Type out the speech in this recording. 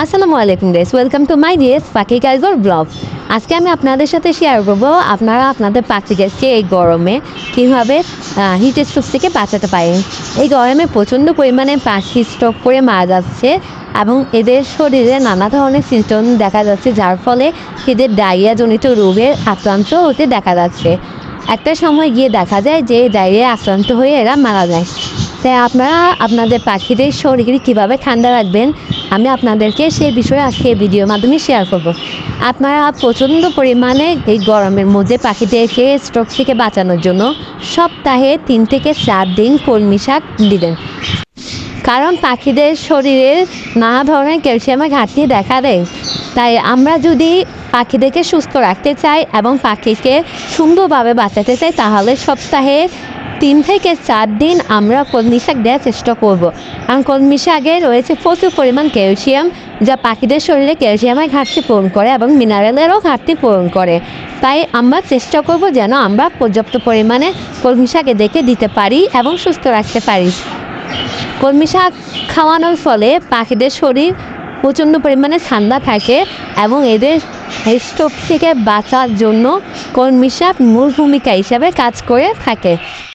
আসসালামু আলাইকুম guys, welcome to my DS পাখি কারিগর ব্লগ। আজকে আমি আপনাদের সাথে শেয়ার করবো আপনারা আপনাদের পাখি গাছকে এই গরমে কীভাবে হিট স্ট্রোক থেকে বাঁচাতে পারেন। এই গরমে প্রচণ্ড পরিমাণে পাখি স্ট্রোক করে মারা যাচ্ছে এবং এদের শরীরে নানা ধরনের সিমটম দেখা যাচ্ছে, যার ফলে এদের ডায়রিয়াজনিত রোগের আক্রান্ত হতে দেখা যাচ্ছে। একটা সময় গিয়ে দেখা যায় যে ডায়রিয়া আক্রান্ত হয়ে এরা মারা যায়। তাই আপনারা আপনাদের পাখিদের শরীর কীভাবে ঠান্ডা রাখবেন আমি আপনাদেরকে সেই বিষয়ে আজকে এই ভিডিওর মাধ্যমে শেয়ার করব। আপনারা প্রচণ্ড পরিমাণে এই গরমের মধ্যে পাখিদেরকে স্ট্রোক থেকে বাঁচানোর জন্য সপ্তাহে 3 থেকে 4 দিন কলমি শাক দিবেন, কারণ পাখিদের শরীরে নানা ধরনের ক্যালসিয়ামের ঘাটতি দেখা দেয়। তাই আমরা যদি পাখিদেরকে সুস্থ রাখতে চাই এবং পাখিকে সুন্দরভাবে বাঁচাতে চাই, তাহলে সপ্তাহে 3 থেকে 4 দিন আমরা কলমি শাক দেওয়ার চেষ্টা করব। কারণ কলমি শাকে রয়েছে প্রচুর পরিমাণ ক্যালসিয়াম, যা পাখিদের শরীরে ক্যালসিয়ামের ঘাটতি পূরণ করে এবং মিনারেলেরও ঘাটতি পূরণ করে। তাই আমরা চেষ্টা করব যেন আমরা পর্যাপ্ত পরিমাণে কলমি শাক এদেরকে দিতে পারি এবং সুস্থ রাখতে পারি। কলমি শাক খাওয়ানোর ফলে পাখিদের শরীর প্রচণ্ড পরিমাণে ঠান্ডা থাকে এবং এদের স্ট্রোক থেকে বাঁচার জন্য কলমি শাক মূল ভূমিকা হিসাবে কাজ করে থাকে।